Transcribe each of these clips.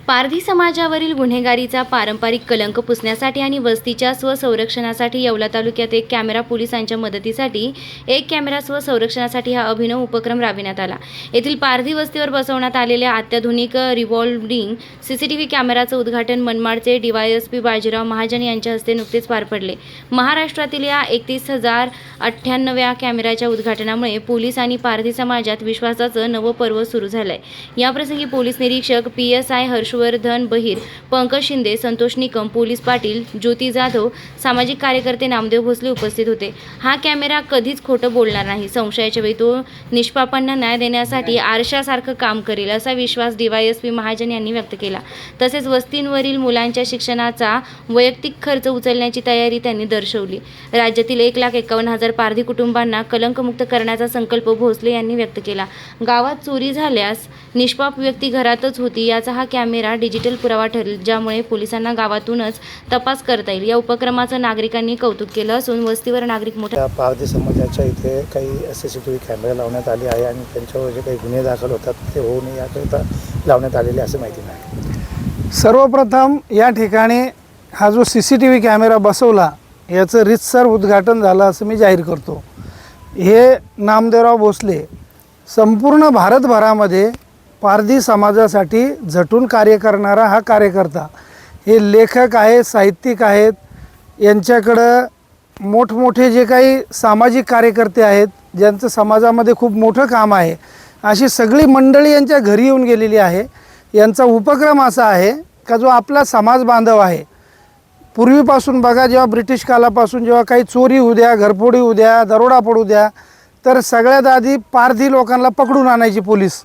पारधी समाजावरील गुन्हेगारीचा पारंपरिक कलंक पुसण्यासाठी आणि वस्तीच्या स्वसंरक्षणासाठी येवला तालुक्यात एक कॅमेरा पोलिसांच्या मदतीसाठी एक कॅमेरा स्वसंरक्षणासाठी हा अभिनव उपक्रम राबविण्यात आला। येथील पारधी वस्तीवर बसवण्यात आलेल्या अत्याधुनिक रिव्हॉल्व्हिंग सीसीटीव्ही कॅमेराचं उद्घाटन मनमाडचे डीवायएसपी बाजीराव महाजन यांच्या हस्ते नुकतेच पार पडले। महाराष्ट्रातील या 31,098व्या कॅमेऱ्याच्या उद्घाटनामुळे पोलीस आणि पारधी समाजात विश्वासाचं नवं पर्व सुरू झालंय। याप्रसंगी पोलीस निरीक्षक PSI हर्षवर्धन बहिर, पंकज शिंदे, संतोष निकम, पोलीस पाटील, ज्योती जाधव, सामाजिक कार्यकर्ते नामदेव भोसले उपस्थित होते। हा कॅमेरा कधीच खोटं बोलणार नाही, संशयाच्या वेळी तो निष्पापांना न्याय देण्यासाठी आरशासारखं काम करेल असा विश्वास डीवायएसपी महाजन यांनी व्यक्त केला। तसेच वस्तींवरील मुलांच्या शिक्षणाचा वैयक्तिक खर्च उचलण्याची तयारी त्यांनी दर्शवली। राज्यातील 1,51,000 पारधी कुटुंबांना कलंकमुक्त करण्याचा संकल्प भोसले यांनी व्यक्त केला। गावात चोरी झाल्यास निष्पाप व्यक्ती घरातच होती याचा हा कॅमेरा डिजिटल पुरावा ठरेल, ज्यामुळे पोलिसांना गावातूनच तपास करता येईल। या उपक्रमाचं नागरिकांनी कौतुक केलं असून वस्तीवर नागरिक मोठ्या पारधी समाजाच्या इथे काही CCTV कॅमेरे लावण्यात आले आहे आणि त्यांच्यावर जे काही गुन्हे दाखल होतात ते होऊ नये याकरिता लावण्यात आलेले असं माहिती नाही। सर्वप्रथम या ठिकाणी हा जो CCTV कॅमेरा बसवला याचं रीतसर उद्घाटन झालं असं मी जाहीर करतो। हे नामदेवराव भोसले संपूर्ण भारतभरामध्ये पारधी समाजासाठी झटून कार्य करणारा हा कार्यकर्ता, हे लेखक आहेत, साहित्यिक आहेत, यांच्याकडं मोठमोठे जे काही सामाजिक कार्यकर्ते आहेत ज्यांचं समाजामध्ये खूप मोठं काम आहे, अशी सगळी मंडळी यांच्या घरी येऊन गेलेली आहे। यांचा उपक्रम असा आहे का जो आपला समाज बांधव आहे, पूर्वीपासून बघा, जेव्हा ब्रिटिश कालापासून जेव्हा काही चोरी होऊ द्या, घरफोडी होऊ द्या, दरोडा पडू द्या, तर सगळ्यात आधी पारधी लोकांना पकडून आणायची पोलीस।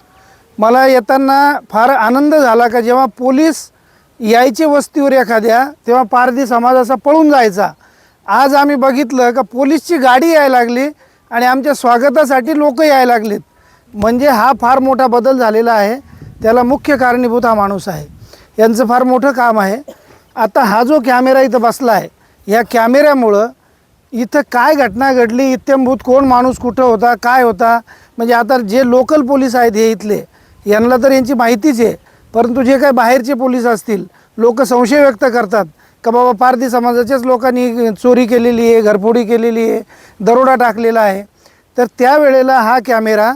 मला येताना फार आनंद झाला का जेव्हा पोलीस यायचे वस्तीवर एखाद्या, तेव्हा पारधी समाज असा पळून जायचा। आज आम्ही बघितलं का पोलीसची गाडी यायला लागली आणि आमच्या स्वागतासाठी लोक यायला लागलेत। म्हणजे हा फार मोठा बदल झालेला आहे। त्याला मुख्य कारणीभूत हा माणूस आहे, यांचं फार मोठं काम आहे। आता हा जो कॅमेरा इथं बसला आहे, या कॅमेऱ्यामुळं इथं काय घटना घडली, इत्यंभूत कोण माणूस कुठं होता, काय होता, म्हणजे आता जे लोकल पोलीस आहेत हे इथले, यांना तर यांची माहितीच आहे, परंतु जे काही बाहेरचे पोलीस असतील, लोक संशय व्यक्त करतात का बाबा पारधी समाजाच्याच लोकांनी चोरी केलेली आहे, घरफोडी केलेली आहे, दरोडा टाकलेला आहे, तर त्यावेळेला हा कॅमेरा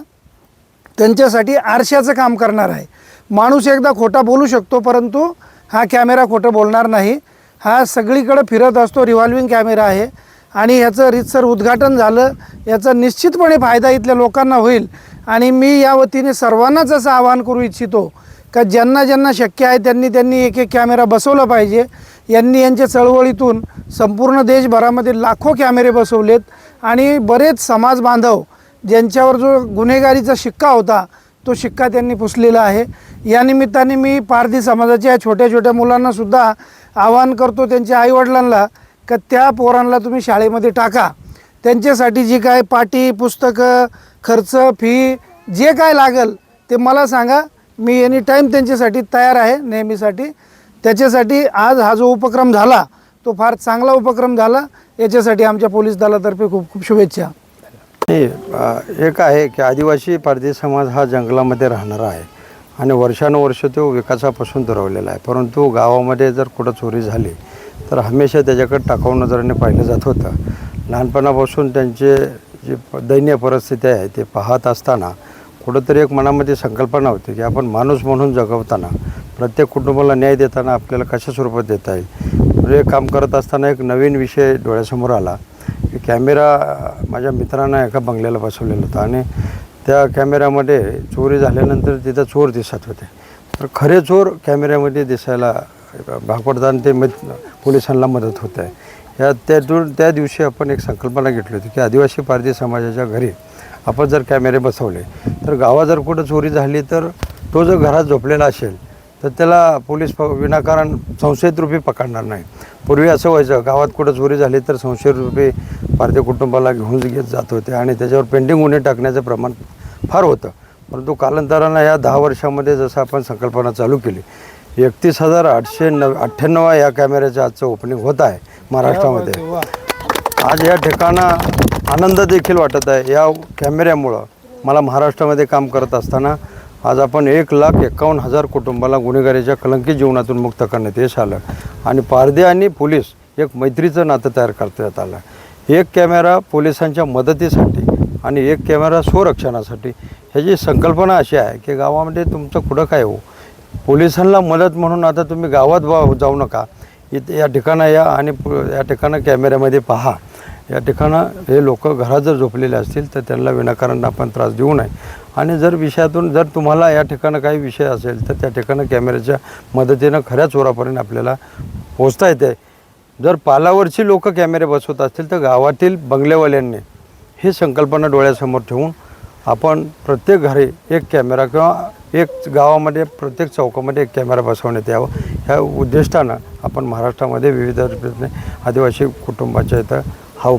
त्यांच्यासाठी आरशाचं काम करणार आहे। माणूस एकदा खोटा बोलू शकतो, परंतु हा कॅमेरा खोटं बोलणार नाही। हा सगळीकडे फिरत असतो, रिव्हॉल्व्हिंग कॅमेरा आहे आणि याचं रीतसर उद्घाटन झालं, याचा निश्चितपणे फायदा इथल्या लोकांना होईल। आणि मी या वतीने सर्वांनाच असं आवाहन करू इच्छितो का ज्यांना ज्यांना शक्य आहे त्यांनी एक कॅमेरा बसवला पाहिजे। यांनी यांच्या चळवळीतून संपूर्ण देशभरामध्ये लाखो कॅमेरे बसवलेत आणि बरेच समाज बांधव ज्यांच्यावर जो गुन्हेगारीचा शिक्का होता तो शिक्का त्यांनी पुसलेला आहे। या निमित्ताने मी पारधी समाजाच्या छोट्या छोट्या मुलांनासुद्धा आवाहन करतो, त्यांच्या आईवडिलांना, का त्या पोरांना तुम्ही शाळेमध्ये टाका। त्यांच्यासाठी जी काय पाटी, पुस्तकं, खर्च, फी जे काय लागेल ते मला सांगा, मी एनी टाईम त्यांच्यासाठी तयार आहे नेहमीसाठी। त्याच्यासाठी आज हा जो उपक्रम झाला तो फार चांगला उपक्रम झाला, याच्यासाठी आमच्या पोलीस दलातर्फे खूप खूप शुभेच्छा। एक आहे की आदिवासी पारधी समाज हा जंगलामध्ये राहणारा आहे आणि वर्षानुवर्ष तो विकासापासून दुरावलेला आहे, परंतु गावामध्ये जर कुठं चोरी झाली तर हमेशा त्याच्याकडे टाकाऊ नजरेने पाहिलं जात होतं। लहानपणापासून त्यांचे जी दयनीय परिस्थिती आहे ते पाहत असताना कुठंतरी एक मनामध्ये संकल्पना होती की आपण माणूस म्हणून जगवताना, प्रत्येक कुटुंबाला न्याय देताना आपल्याला कशा स्वरूपात देता येईल। हे काम करत असताना एक नवीन विषय डोळ्यासमोर आला की कॅमेरा माझ्या मित्रांना एका बंगल्याला बसवलेला होता आणि त्या कॅमेऱ्यामध्ये चोरी झाल्यानंतर तिथं चोर दिसत होते, तर खरे चोर कॅमेऱ्यामध्ये दिसायला भाग पडतात आणि ते पोलिसांना मदत होत आहे। त्या दिवशी आपण एक संकल्पना घेतली होती की आदिवासी पारधी समाजाच्या घरी आपण जर कॅमेरे बसवले तर गावात जर कुठं चोरी झाली तर तो जर घरात झोपलेला असेल तर त्याला पोलीस विनाकारण संशयितरूपी पकडणार नाही। पूर्वी असं व्हायचं, गावात कुठं चोरी झाली तर संशयितरूपी पारधी कुटुंबाला घेऊन घेत जात होते आणि त्याच्यावर पेंडिंग गुन्हे टाकण्याचं प्रमाण फार होतं। परंतु कालांतरानं या 10 वर्षामध्ये जसं आपण संकल्पना चालू केली, 31,898 या कॅमेऱ्याचं आजचं ओपनिंग होत आहे महाराष्ट्रामध्ये। आज या ठिकाणा आनंद देखील वाटत आहे। या कॅमेऱ्यामुळं मला महाराष्ट्रामध्ये काम करत असताना आज आपण 1,51,000 कुटुंबाला गुन्हेगारीच्या कलंकित जीवनातून मुक्त करण्यात यश आलं आणि पारधी आणि पोलीस एक मैत्रीचं नातं तयार करण्यात आलं. एक कॅमेरा पोलिसांच्या मदतीसाठी आणि एक कॅमेरा स्वरक्षणासाठी ह्याची संकल्पना अशी आहे की गावामध्ये तुमचं कुठं काय हो, पोलिसांना मदत म्हणून आता तुम्ही गावात जाऊ नका, इथे या ठिकाणं या आणि या ठिकाणं कॅमेऱ्यामध्ये पहा. या ठिकाणं हे लोक घरात जर झोपलेले असतील तर त्यांना विनाकारण आपण त्रास देऊ नये आणि जर विषयातून जर तुम्हाला या ठिकाणं काही विषय असेल तर त्या ठिकाणं कॅमेऱ्याच्या मदतीनं खऱ्या चोरापर्यंत आपल्याला पोहोचता येते. जर पालावरची लोक कॅमेरे बसवत असतील तर गावातील बंगलेवाल्यांनी ही संकल्पना डोळ्यासमोर ठेवून आपण प्रत्येक घरी एक कॅमेरा किंवा एक गावामध्ये प्रत्येक चौकामध्ये एक कॅमेरा बसवण्यात यावं ह्या उद्दिष्टानं आपण महाराष्ट्रामध्ये विविध आदिवासी कुटुंबाच्या इथं हा